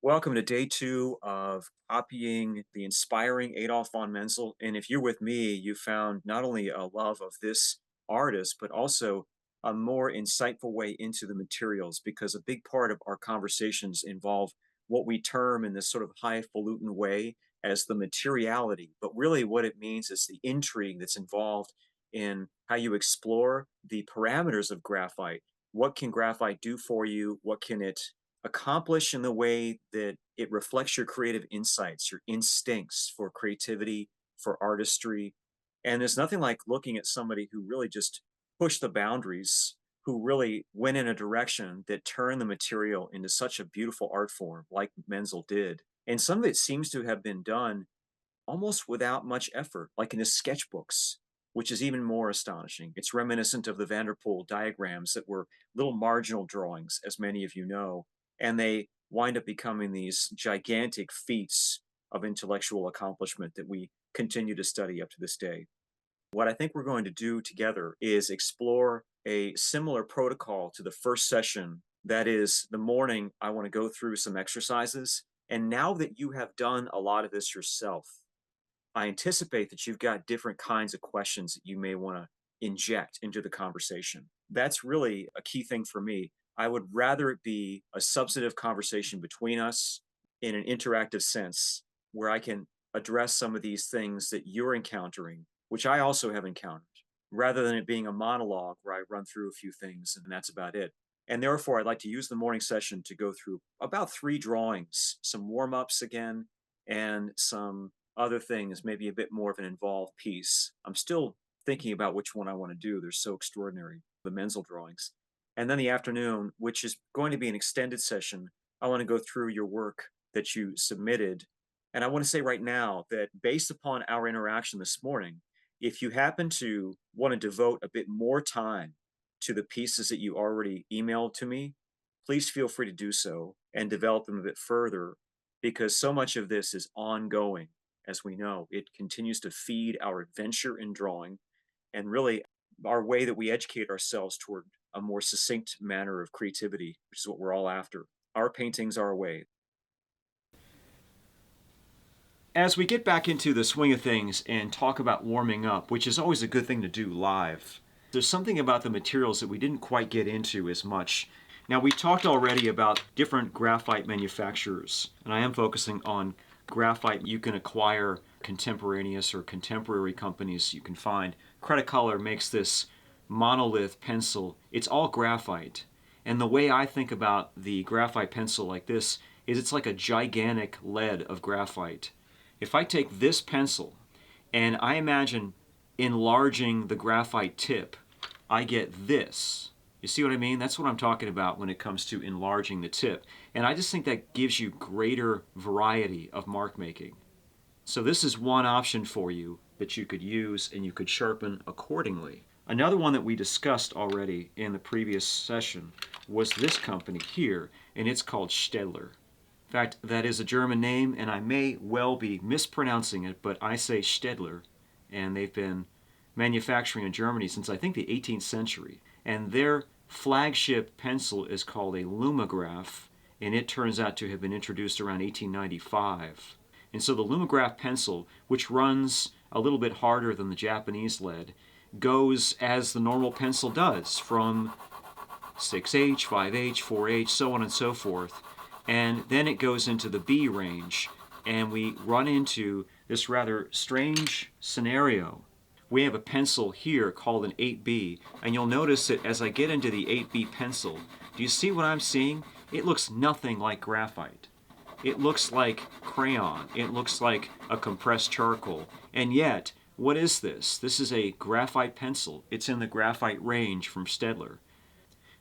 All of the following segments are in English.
Welcome to day two of copying the inspiring Adolph von Menzel. And if you're with me, you found not only a love of this artist, but also a more insightful way into the materials, because a big part of our conversations involve what we term in this sort of highfalutin way as the materiality. But really, what it means is the intrigue that's involved in how you explore the parameters of graphite. What can graphite do for you? What can it accomplish in the way that it reflects your creative insights, your instincts for creativity, for artistry. And there's nothing like looking at somebody who really just pushed the boundaries, who really went in a direction that turned the material into such a beautiful art form, like Menzel did. And some of it seems to have been done almost without much effort, like in his sketchbooks, which is even more astonishing. It's reminiscent of the Vanderpool diagrams that were little marginal drawings, as many of you know, and they wind up becoming these gigantic feats of intellectual accomplishment that we continue to study up to this day. What I think we're going to do together is explore a similar protocol to the first session. That is, the morning, I want to go through some exercises. And now that you have done a lot of this yourself, I anticipate that you've got different kinds of questions that you may want to inject into the conversation. That's really a key thing for me. I would rather it be a substantive conversation between us in an interactive sense where I can address some of these things that you're encountering, which I also have encountered, rather than it being a monologue where I run through a few things and that's about it. And therefore, I'd like to use the morning session to go through about 3 drawings, some warm ups again, and some other things, maybe a bit more of an involved piece. I'm still thinking about which one I want to do. They're so extraordinary, the Menzel drawings. And then the afternoon, which is going to be an extended session, I want to go through your work that you submitted. And I want to say right now that based upon our interaction this morning, if you happen to want to devote a bit more time to the pieces that you already emailed to me, please feel free to do so and develop them a bit further, because so much of this is ongoing. As we know, it continues to feed our adventure in drawing and really our way that we educate ourselves toward a more succinct manner of creativity, which is what we're all after. Our paintings are a way. As we get back into the swing of things and talk about warming up, which is always a good thing to do live, there's something about the materials that we didn't quite get into as much. Now, we talked already about different graphite manufacturers, and I am focusing on graphite you can acquire contemporaneous or contemporary companies you can find. Cretacolor makes this monolith pencil. It's all graphite. And the way I think about the graphite pencil like this is it's like a gigantic lead of graphite. If I take this pencil and I imagine enlarging the graphite tip, I get this. You see what I mean? That's what I'm talking about when it comes to enlarging the tip. And I just think that gives you greater variety of mark making. So this is one option for you that you could use and you could sharpen accordingly. Another one that we discussed already in the previous session was this company here, and it's called Stedler. In fact, that is a German name, and I may well be mispronouncing it, but I say Stedler, and they've been manufacturing in Germany since I think the 18th century. And their flagship pencil is called a Lumograph, and it turns out to have been introduced around 1895. And so the Lumograph pencil, which runs a little bit harder than the Japanese lead, goes as the normal pencil does, from 6H, 5H, 4H, so on and so forth. And then it goes into the B range, and we run into this rather strange scenario. We have a pencil here called an 8B, and you'll notice that as I get into the 8B pencil, do you see what I'm seeing? It looks nothing like graphite. It looks like crayon. It looks like a compressed charcoal. And yet, what is this? This is a graphite pencil. It's in the graphite range from Stedler.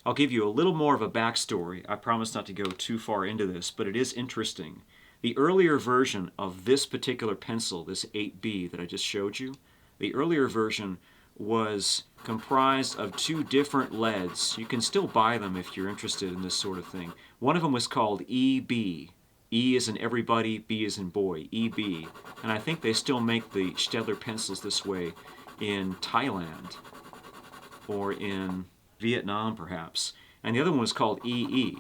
I'll give you a little more of a backstory. I promise not to go too far into this, but it is interesting. The earlier version of this particular pencil, this 8B that I just showed you, the earlier version was comprised of 2 different leads. You can still buy them if you're interested in this sort of thing. One of them was called EB. E is in everybody, B is in boy, EB. And I think they still make the Stedler pencils this way in Thailand or in Vietnam perhaps. And the other one was called EE.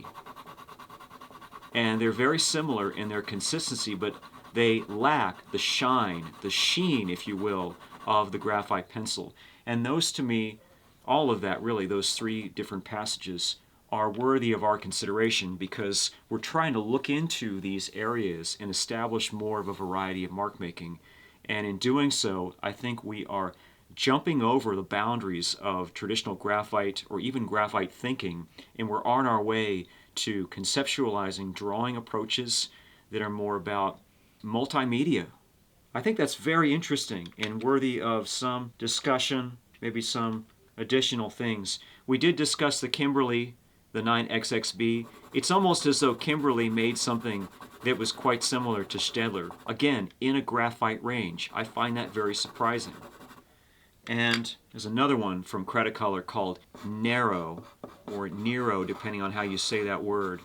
and they're very similar in their consistency, but they lack the shine, the sheen, if you will, of the graphite pencil. And those, to me, all of that really, those three different passages, are worthy of our consideration because we're trying to look into these areas and establish more of a variety of mark making. And in doing so, I think we are jumping over the boundaries of traditional graphite or even graphite thinking, and we're on our way to conceptualizing drawing approaches that are more about multimedia. I think that's very interesting and worthy of some discussion, maybe some additional things. We did discuss the Kimberly, the 9XXB. It's almost as though Kimberly made something that was quite similar to Stedler, again, in a graphite range. I find that very surprising. And there's another one from Cretacolor called Nero, or Nero, depending on how you say that word.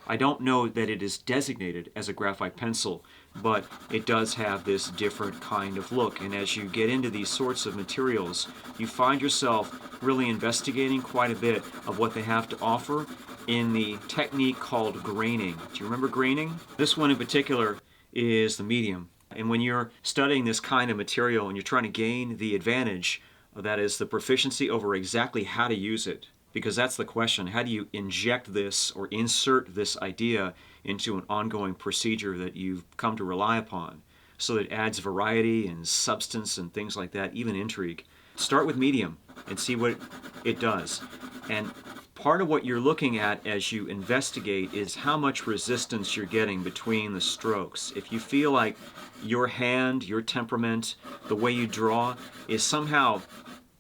I don't know that it is designated as a graphite pencil, but it does have this different kind of look. And as you get into these sorts of materials, you find yourself really investigating quite a bit of what they have to offer in the technique called graining. Do you remember graining? This one in particular is the medium. And when you're studying this kind of material and you're trying to gain the advantage, that is the proficiency over exactly how to use it, because that's the question. How do you inject this or insert this idea into an ongoing procedure that you've come to rely upon so that it adds variety and substance and things like that, even intrigue? Start with medium and see what it does. And part of what you're looking at as you investigate is how much resistance you're getting between the strokes. If you feel like your hand, your temperament, the way you draw is somehow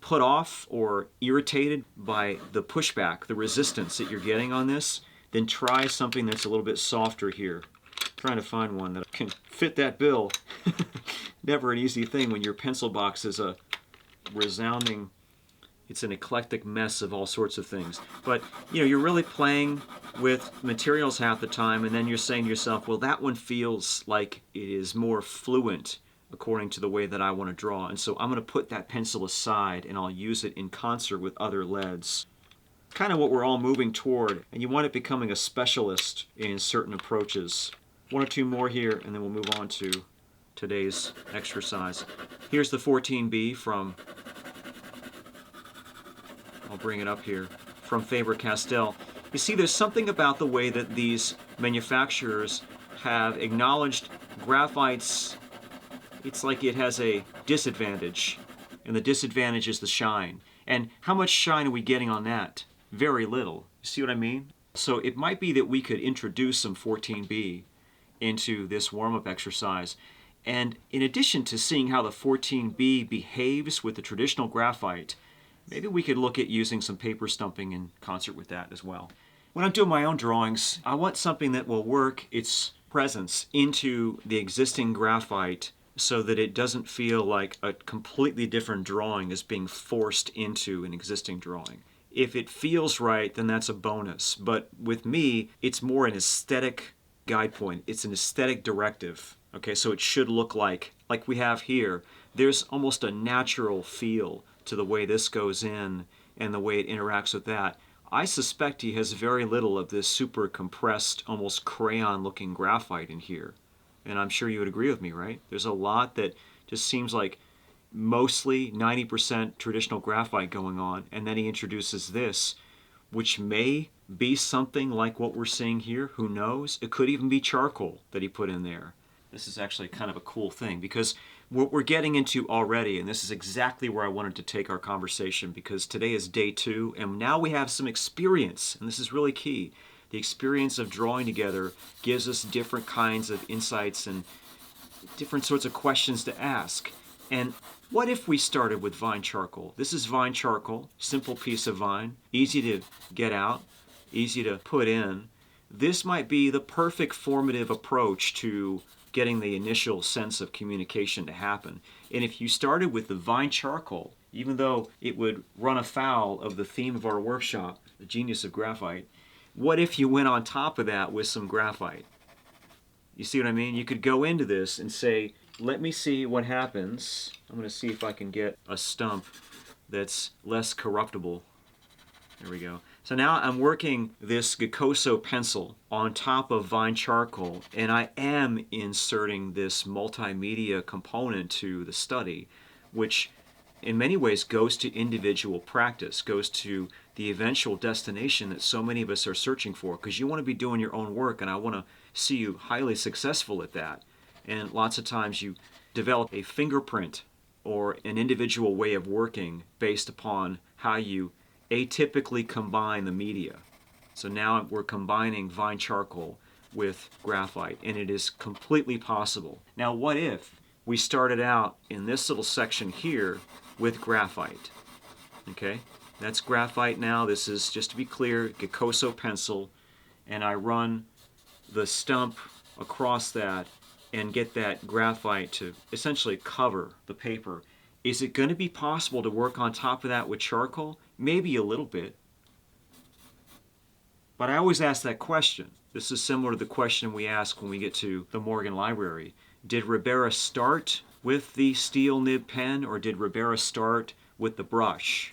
put off or irritated by the pushback, the resistance that you're getting on this, then try something that's a little bit softer here. I'm trying to find one that can fit that bill. Never an easy thing when your pencil box is a resounding, it's an eclectic mess of all sorts of things. But you're really playing with materials half the time, and then you're saying to yourself, well, that one feels like it is more fluent according to the way that I want to draw. And so I'm going to put that pencil aside and I'll use it in concert with other leads. Kind of what we're all moving toward, and you want it becoming a specialist in certain approaches. One or two more here, and then we'll move on to today's exercise. Here's the 14B from, I'll bring it up here, from Faber-Castell. You see, there's something about the way that these manufacturers have acknowledged graphite's, it's like it has a disadvantage, and the disadvantage is the shine. And how much shine are we getting on that? Very little. You see what I mean? So it might be that we could introduce some 14B into this warm-up exercise. And in addition to seeing how the 14B behaves with the traditional graphite, maybe we could look at using some paper stumping in concert with that as well. When I'm doing my own drawings, I want something that will work its presence into the existing graphite so that it doesn't feel like a completely different drawing is being forced into an existing drawing. If it feels right, then that's a bonus. But with me, it's more an aesthetic guide point. It's an aesthetic directive. Okay, so it should look like we have here. There's almost a natural feel to the way this goes in and the way it interacts with that. I suspect he has very little of this super compressed, almost crayon-looking graphite in here. And I'm sure you would agree with me, right? There's a lot that just seems like mostly 90% traditional graphite going on, and then he introduces this, which may be something like what we're seeing here. Who knows? It could even be charcoal that he put in there. This is actually kind of a cool thing because what we're getting into already, and this is exactly where I wanted to take our conversation, because today is day 2, and now we have some experience, and this is really key. The experience of drawing together gives us different kinds of insights and different sorts of questions to ask. And what if we started with vine charcoal? This is vine charcoal, simple piece of vine, easy to get out, easy to put in. This might be the perfect formative approach to getting the initial sense of communication to happen. And if you started with the vine charcoal, even though it would run afoul of the theme of our workshop, the Genius of Graphite, what if you went on top of that with some graphite? You see what I mean? You could go into this and say, let me see what happens. I'm going to see if I can get a stump that's less corruptible. There we go. So now I'm working this Geckoso pencil on top of Vine charcoal, and I am inserting this multimedia component to the study, which in many ways goes to individual practice, goes to the eventual destination that so many of us are searching for, because you want to be doing your own work, and I want to see you highly successful at that. And lots of times you develop a fingerprint or an individual way of working based upon how you atypically combine the media. So now we're combining Vine charcoal with graphite, and it is completely possible. Now, what if we started out in this little section here with graphite? Okay, that's graphite now. This is, just to be clear, Geckoso pencil, and I run the stump across that and get that graphite to essentially cover the paper. Is it going to be possible to work on top of that with charcoal? Maybe a little bit. But I always ask that question. This is similar to the question we ask when we get to the Morgan Library. Did Ribera start with the steel nib pen, or did Ribera start with the brush?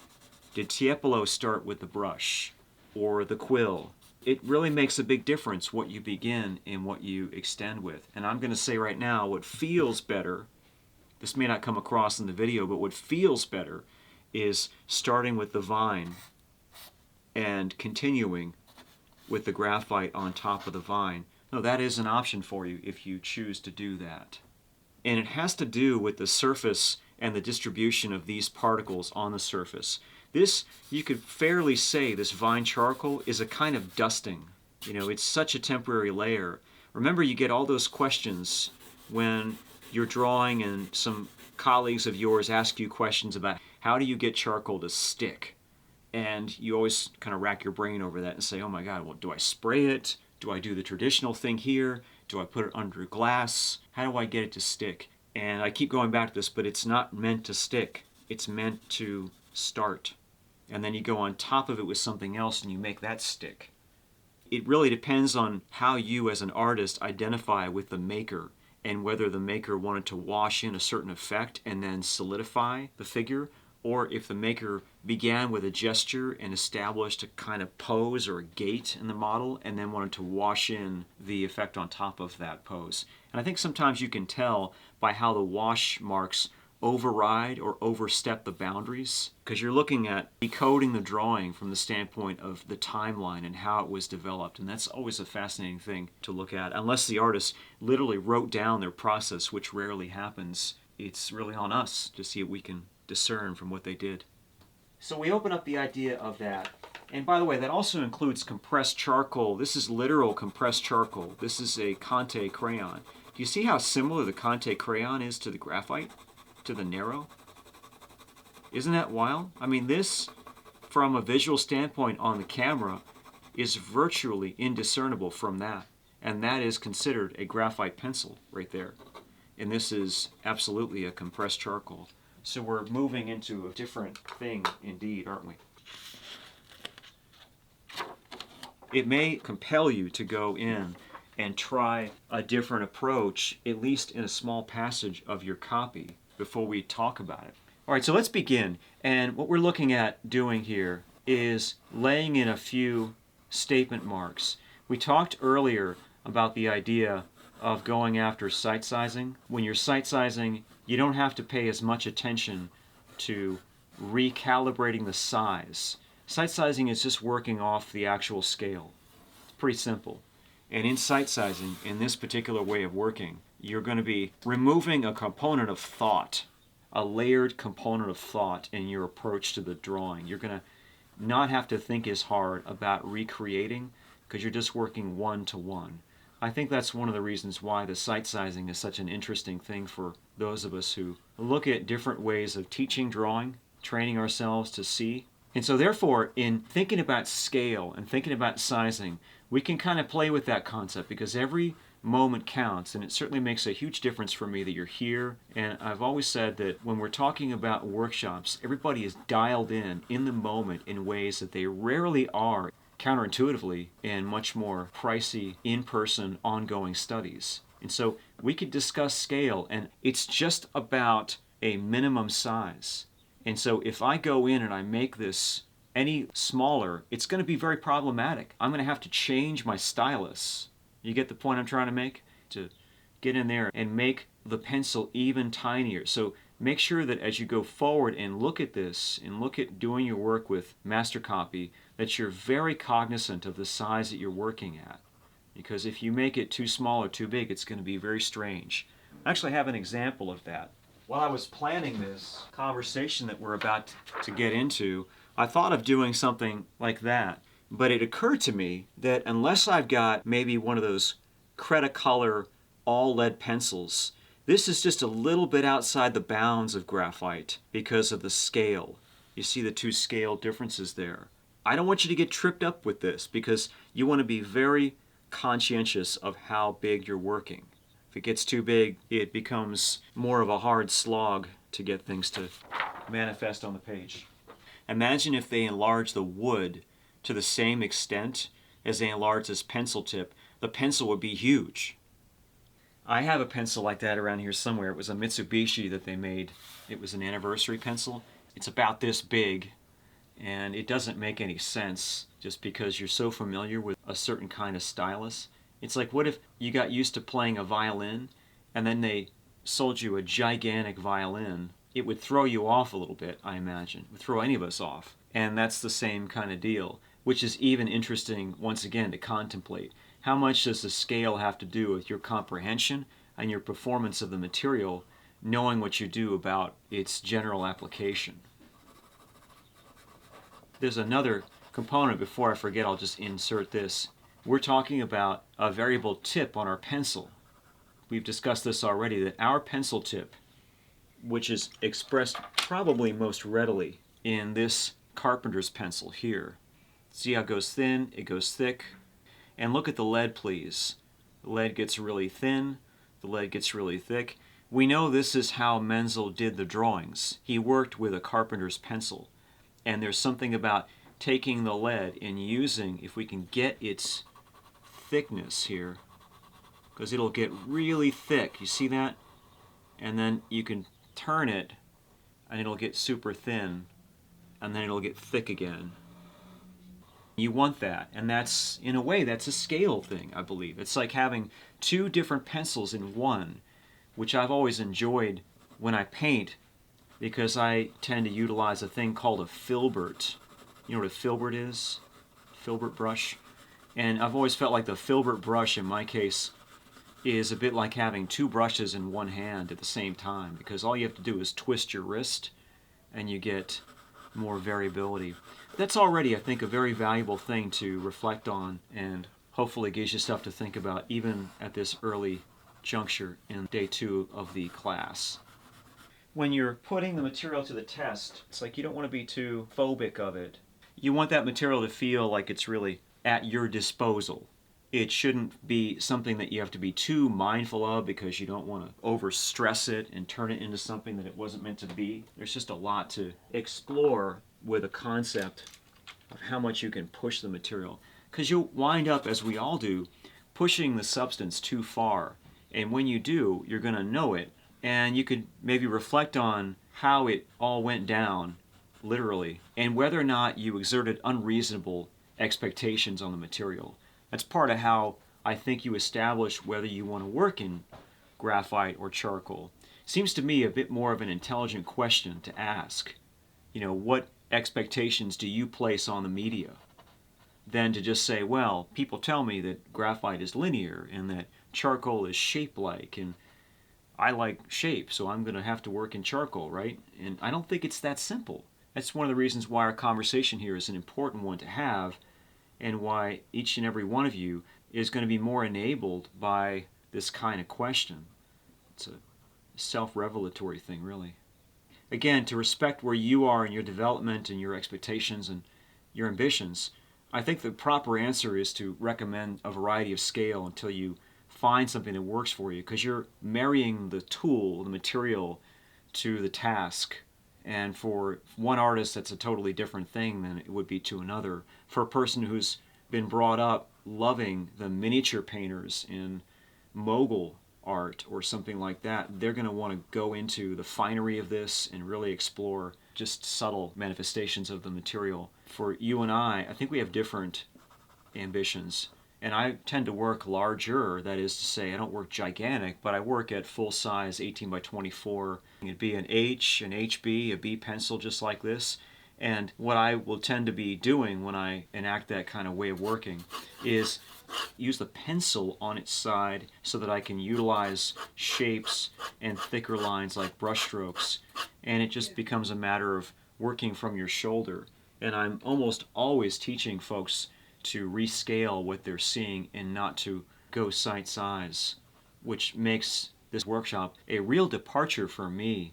Did Tiepolo start with the brush or the quill? It really makes a big difference what you begin and what you extend with. And I'm going to say right now, what feels better, this may not come across in the video, but what feels better is starting with the vine and continuing with the graphite on top of the vine. No, that is an option for you if you choose to do that. And it has to do with the surface and the distribution of these particles on the surface. This, you could fairly say, this vine charcoal is a kind of dusting. You know, it's such a temporary layer. Remember, you get all those questions when you're drawing and some colleagues of yours ask you questions about how do you get charcoal to stick? And you always kind of rack your brain over that and say, oh my God, well, do I spray it? Do I do the traditional thing here? Do I put it under glass? How do I get it to stick? And I keep going back to this, but it's not meant to stick. It's meant to start. And then you go on top of it with something else and you make that stick. It really depends on how you as an artist identify with the maker and whether the maker wanted to wash in a certain effect and then solidify the figure, or if the maker began with a gesture and established a kind of pose or a gait in the model and then wanted to wash in the effect on top of that pose. And I think sometimes you can tell by how the wash marks override or overstep the boundaries, because you're looking at decoding the drawing from the standpoint of the timeline and how it was developed. And that's always a fascinating thing to look at. Unless the artist literally wrote down their process, which rarely happens, it's really on us to see what we can discern from what they did. So we open up the idea of that. And by the way, that also includes compressed charcoal. This is literal compressed charcoal. This is a Conte crayon. Do you see how similar the Conte crayon is to the graphite, to the Nero? Isn't that wild? I mean, this, from a visual standpoint on the camera, is virtually indiscernible from that. And that is considered a graphite pencil right there. And this is absolutely a compressed charcoal. So we're moving into a different thing indeed, aren't we? It may compel you to go in and try a different approach, at least in a small passage of your copy, before we talk about it. All right, so let's begin. And what we're looking at doing here is laying in a few statement marks. We talked earlier about the idea of going after sight sizing. When you're sight sizing, you don't have to pay as much attention to recalibrating the size. Sight sizing is just working off the actual scale. It's pretty simple. And in sight sizing, in this particular way of working, you're going to be removing a component of thought, a layered component of thought in your approach to the drawing. You're going to not have to think as hard about recreating because you're just working one-to-one. I think that's one of the reasons why the sight sizing is such an interesting thing for those of us who look at different ways of teaching drawing, training ourselves to see. And so therefore, in thinking about scale and thinking about sizing, we can kind of play with that concept because every moment counts, and it certainly makes a huge difference for me that you're here. And I've always said that when we're talking about workshops, everybody is dialed in the moment in ways that they rarely are counterintuitively in much more pricey in-person ongoing studies. And so we could discuss scale, and it's just about a minimum size. And so if I go in and I make this any smaller, it's going to be very problematic. I'm going to have to change my stylus. You get the point I'm trying to make? To get in there and make the pencil even tinier. So make sure that as you go forward and look at this and look at doing your work with master copy, that you're very cognizant of the size that you're working at. Because if you make it too small or too big, it's going to be very strange. I actually have an example of that. While I was planning this conversation that we're about to get into, I thought of doing something like that. But it occurred to me that unless I've got maybe one of those Cretacolor all lead pencils, this is just a little bit outside the bounds of graphite because of the scale. You see the two scale differences there. I don't want you to get tripped up with this because you want to be very conscientious of how big you're working. If it gets too big, it becomes more of a hard slog to get things to manifest on the page. Imagine if they enlarge the wood to the same extent as they enlarge this pencil tip. The pencil would be huge. I have a pencil like that around here somewhere. It was a Mitsubishi that they made. It was an anniversary pencil. It's about this big, and it doesn't make any sense just because you're so familiar with a certain kind of stylus. It's like, what if you got used to playing a violin and then they sold you a gigantic violin? It would throw you off a little bit, I imagine. It would throw any of us off. And that's the same kind of deal, which is even interesting, once again, to contemplate. How much does the scale have to do with your comprehension and your performance of the material, knowing what you do about its general application? There's another component. Before I forget, I'll just insert this. We're talking about a variable tip on our pencil. We've discussed this already, that our pencil tip, which is expressed probably most readily in this carpenter's pencil here. See how it goes thin, it goes thick. And look at the lead, please. The lead gets really thin, the lead gets really thick. We know this is how Menzel did the drawings. He worked with a carpenter's pencil. And there's something about taking the lead and using, if we can get its thickness here, because it'll get really thick. You see that? And then you can turn it and it'll get super thin, and then it'll get thick again. You want that, and that's, in a way, that's a scale thing, I believe. It's like having two different pencils in one, which I've always enjoyed when I paint, because I tend to utilize a thing called a filbert. You know what a filbert is? Filbert brush. And I've always felt like the filbert brush, in my case, is a bit like having two brushes in one hand at the same time, because all you have to do is twist your wrist and you get more variability. That's already, I think, a very valuable thing to reflect on, and hopefully gives you stuff to think about even at this early juncture in day 2 of the class. When you're putting the material to the test, it's like you don't want to be too phobic of it. You want that material to feel like it's really at your disposal. It shouldn't be something that you have to be too mindful of because you don't want to overstress it and turn it into something that it wasn't meant to be. There's just a lot to explore with a concept of how much you can push the material. Because you'll wind up, as we all do, pushing the substance too far. And when you do, you're going to know it. And you could maybe reflect on how it all went down, literally, and whether or not you exerted unreasonable expectations on the material. That's part of how I think you establish whether you want to work in graphite or charcoal. Seems to me a bit more of an intelligent question to ask. You know, what expectations do you place on the media? Than to just say, well, people tell me that graphite is linear and that charcoal is shape-like, and I like shape, so I'm going to have to work in charcoal, right? And I don't think it's that simple. That's one of the reasons why our conversation here is an important one to have, and why each and every one of you is going to be more enabled by this kind of question. It's a self-revelatory thing, really. Again, to respect where you are in your development and your expectations and your ambitions, I think the proper answer is to recommend a variety of scale until you find something that works for you, because you're marrying the tool, the material, to the task. And for one artist, that's a totally different thing than it would be to another. For a person who's been brought up loving the miniature painters in mogul art or something like that, they're going to want to go into the finery of this and really explore just subtle manifestations of the material. For you and I think we have different ambitions. And I tend to work larger, that is to say, I don't work gigantic, but I work at full size 18 by 24. It'd be an H, an HB, a B pencil just like this. And what I will tend to be doing when I enact that kind of way of working is use the pencil on its side so that I can utilize shapes and thicker lines like brush strokes. And it just becomes a matter of working from your shoulder. And I'm almost always teaching folks to rescale what they're seeing and not to go sight size, which makes this workshop a real departure for me.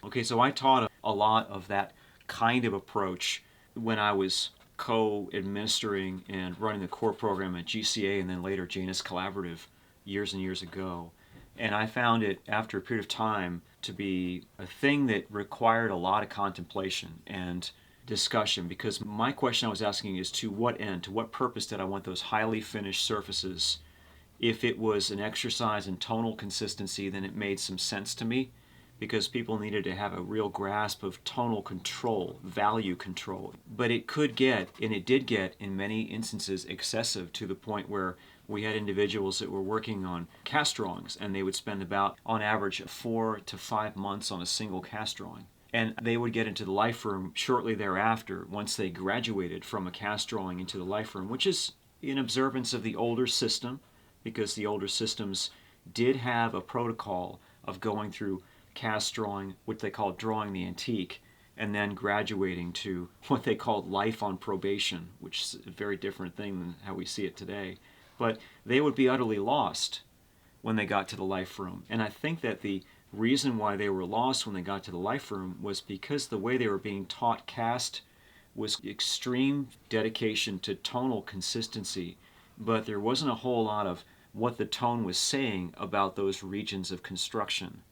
Okay, so I taught a lot of that kind of approach when I was co-administering and running the core program at GCA and then later Janus Collaborative years and years ago. And I found it, after a period of time, to be a thing that required a lot of contemplation and discussion, because my question I was asking is, to what end, to what purpose did I want those highly finished surfaces? If it was an exercise in tonal consistency, then it made some sense to me, because people needed to have a real grasp of tonal control, value control. But it could get, and it did get in many instances, excessive, to the point where we had individuals that were working on cast drawings, and they would spend about, on average, 4 to 5 months on a single cast drawing. And they would get into the life room shortly thereafter, once they graduated from a cast drawing into the life room, which is in observance of the older system, because the older systems did have a protocol of going through cast drawing, what they called drawing the antique, and then graduating to what they called life on probation, which is a very different thing than how we see it today. But they would be utterly lost when they got to the life room. And I think that the reason why they were lost when they got to the life room was because the way they were being taught cast was extreme dedication to tonal consistency, but there wasn't a whole lot of what the tone was saying about those regions of construction.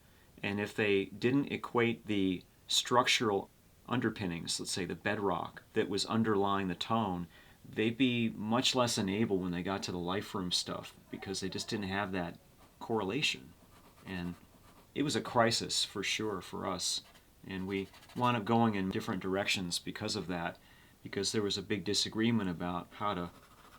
And if they didn't equate the structural underpinnings, let's say the bedrock that was underlying the tone, they'd be much less enabled when they got to the life room stuff, because they just didn't have that correlation. And it was a crisis for sure for us, and we wound up going in different directions because of that, because there was a big disagreement about how to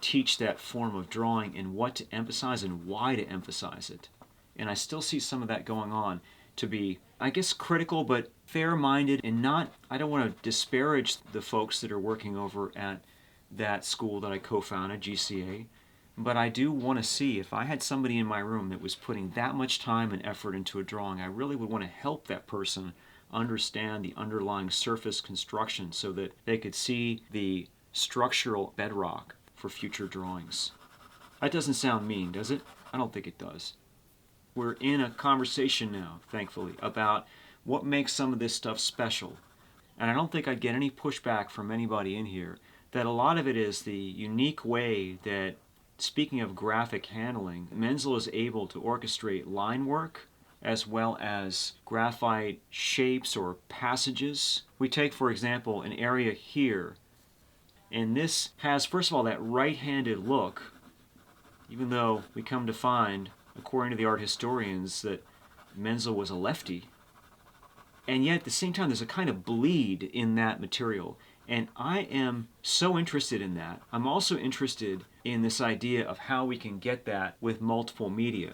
teach that form of drawing and what to emphasize and why to emphasize it. And I still see some of that going on, to be, I guess, critical but fair-minded, and not, I don't want to disparage the folks that are working over at that school that I co-founded, GCA, but I do want to see, if I had somebody in my room that was putting that much time and effort into a drawing, I really would want to help that person understand the underlying surface construction so that they could see the structural bedrock for future drawings. That doesn't sound mean, does it? I don't think it does. We're in a conversation now, thankfully, about what makes some of this stuff special. And I don't think I'd get any pushback from anybody in here that a lot of it is the unique way that, speaking of graphic handling, Menzel is able to orchestrate line work as well as graphite shapes or passages. We take, for example, an area here, and this has, first of all, that right-handed look, even though we come to find, according to the art historians, that Menzel was a lefty. And yet, at the same time, there's a kind of bleed in that material. And I am so interested in that. I'm also interested in this idea of how we can get that with multiple media.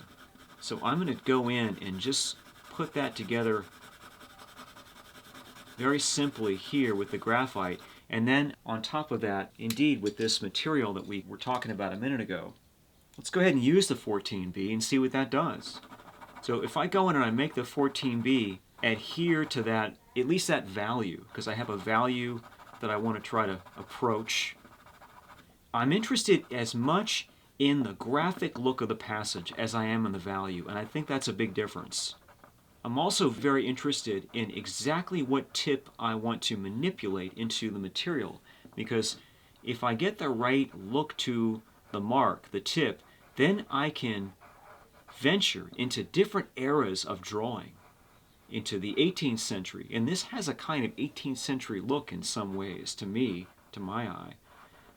So I'm going to go in and just put that together very simply here with the graphite. And then on top of that, indeed, with this material that we were talking about a minute ago. Let's go ahead and use the 14B and see what that does. So if I go in and I make the 14B adhere to that, at least that value, because I have a value that I want to try to approach, I'm interested as much in the graphic look of the passage as I am in the value, and I think that's a big difference. I'm also very interested in exactly what tip I want to manipulate into the material, because if I get the right look to the mark, the tip, then I can venture into different eras of drawing, into the 18th century. And this has a kind of 18th century look in some ways, to me, to my eye.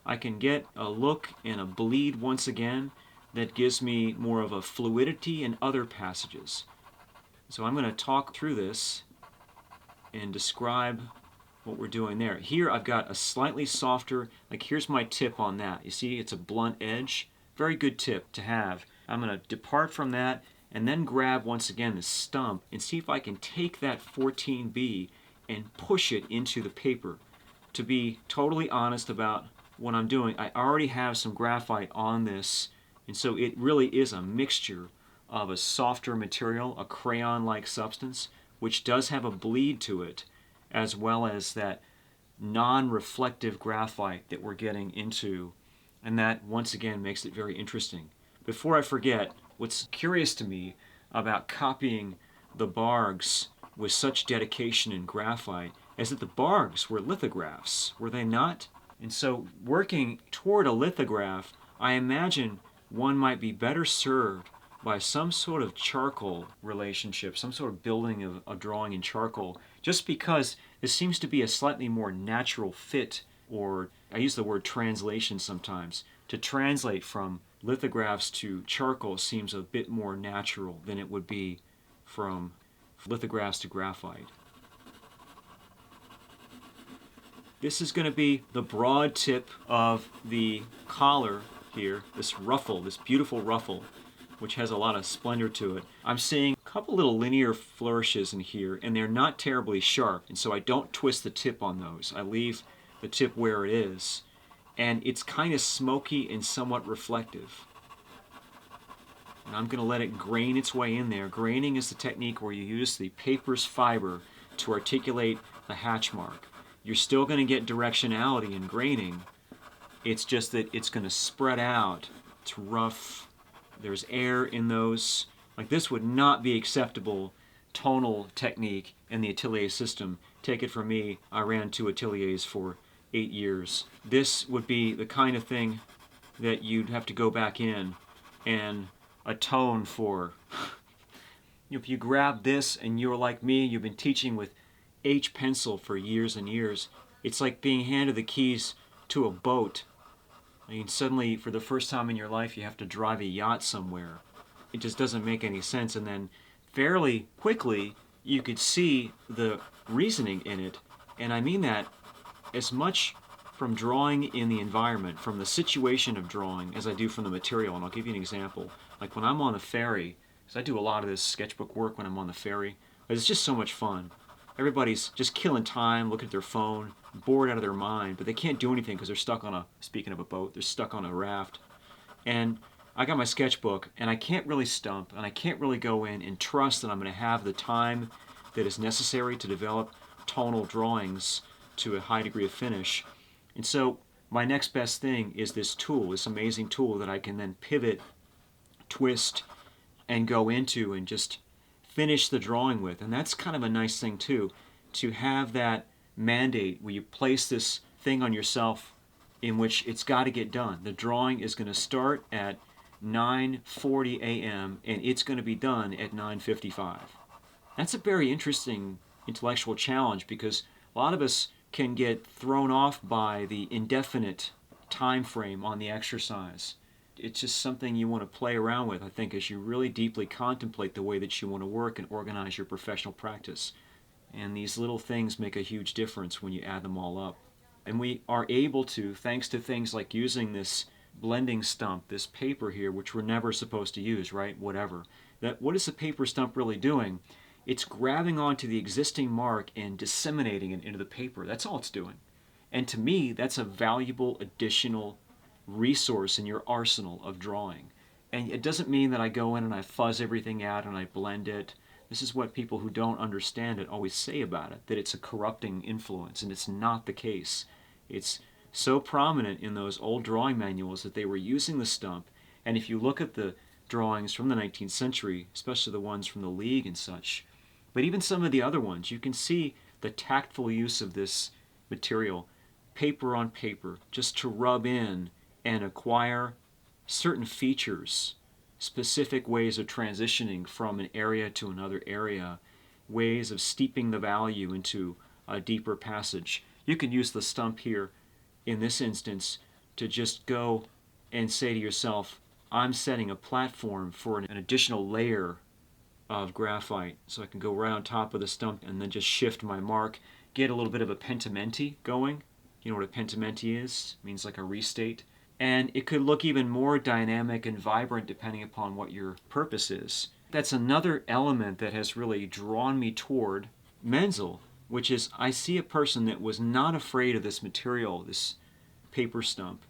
I can get a look and a bleed once again that gives me more of a fluidity in other passages. So I'm going to talk through this and describe what we're doing there. Here I've got a slightly softer, like here's my tip on that. You see it's a blunt edge. Very good tip to have. I'm going to depart from that and then grab once again the stump and see if I can take that 14B and push it into the paper. To be totally honest about what I'm doing, I already have some graphite on this, and so it really is a mixture of a softer material, a crayon-like substance, which does have a bleed to it, as well as that non-reflective graphite that we're getting into, and that once again makes it very interesting. Before I forget, what's curious to me about copying the Bargs with such dedication in graphite is that the Bargs were lithographs, were they not? And so working toward a lithograph, I imagine one might be better served by some sort of charcoal relationship, some sort of building of a drawing in charcoal, just because this seems to be a slightly more natural fit, or I use the word translation sometimes. To translate from lithographs to charcoal seems a bit more natural than it would be from lithographs to graphite. This is going to be the broad tip of the collar here, this ruffle, this beautiful ruffle, which has a lot of splendor to it. I'm seeing a couple little linear flourishes in here, and they're not terribly sharp, and so I don't twist the tip on those. I leave the tip where it is, and it's kind of smoky and somewhat reflective. And I'm going to let it grain its way in there. Graining is the technique where you use the paper's fiber to articulate the hatch mark. You're still going to get directionality in graining. It's just that it's going to spread out. It's rough. There's air in those. Like this would not be acceptable tonal technique in the atelier system. Take it from me, I ran 2 ateliers for 8 years. This would be the kind of thing that you'd have to go back in and atone for. If you grab this and you're like me, you've been teaching with H pencil for years and years, it's like being handed the keys to a boat. I mean, suddenly, for the first time in your life, you have to drive a yacht somewhere. It just doesn't make any sense. And then fairly quickly, you could see the reasoning in it. And I mean that as much from drawing in the environment, from the situation of drawing, as I do from the material. And I'll give you an example. Like when I'm on the ferry, because I do a lot of this sketchbook work when I'm on the ferry, it's just so much fun. Everybody's just killing time, looking at their phone, bored out of their mind, but they can't do anything because they're stuck on speaking of a boat, they're stuck on a raft. And I got my sketchbook, and I can't really stump, and I can't really go in and trust that I'm going to have the time that is necessary to develop tonal drawings to a high degree of finish. And so my next best thing is this tool, this amazing tool that I can then pivot, twist, and go into and just finish the drawing with. And that's kind of a nice thing too, to have that mandate where you place this thing on yourself in which it's got to get done. The drawing is going to start at 9:40 a.m. and it's going to be done at 9:55. That's a very interesting intellectual challenge, because a lot of us can get thrown off by the indefinite time frame on the exercise. It's just something you want to play around with, I think, as you really deeply contemplate the way that you want to work and organize your professional practice. And these little things make a huge difference when you add them all up. And we are able to, thanks to things like using this blending stump, this paper here, which we're never supposed to use, right? Whatever. What is the paper stump really doing? It's grabbing onto the existing mark and disseminating it into the paper. That's all it's doing. And to me, that's a valuable additional resource in your arsenal of drawing. And it doesn't mean that I go in and I fuzz everything out and I blend it. This is what people who don't understand it always say about it, that it's a corrupting influence, and it's not the case. It's so prominent in those old drawing manuals that they were using the stump, and if you look at the drawings from the 19th century, especially the ones from the League and such, but even some of the other ones, you can see the tactful use of this material, paper on paper, just to rub in and acquire certain features, specific ways of transitioning from an area to another area, ways of steeping the value into a deeper passage. You can use the stump here in this instance to just go and say to yourself, I'm setting a platform for an additional layer of graphite, so I can go right on top of the stump and then just shift my mark get a little bit of a pentimenti going. You know what a pentimenti is? It means like a restate. And it could look even more dynamic and vibrant depending upon what your purpose is. That's another element that has really drawn me toward Menzel, which is I see a person that was not afraid of this material, this paper stump,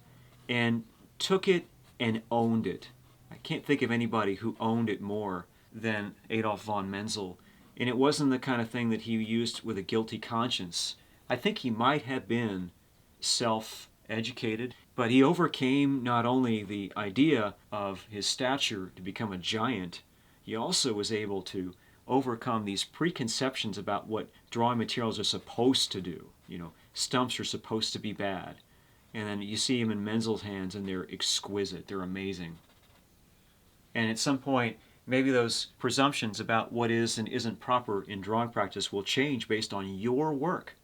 and took it and owned it. I can't think of anybody who owned it more than Adolph von Menzel. And it wasn't the kind of thing that he used with a guilty conscience. I think he might have been self-educated, but he overcame not only the idea of his stature to become a giant, he also was able to overcome these preconceptions about what drawing materials are supposed to do. You know, stumps are supposed to be bad. And then you see them in Menzel's hands and they're exquisite, they're amazing. And at some point, maybe those presumptions about what is and isn't proper in drawing practice will change based on your work.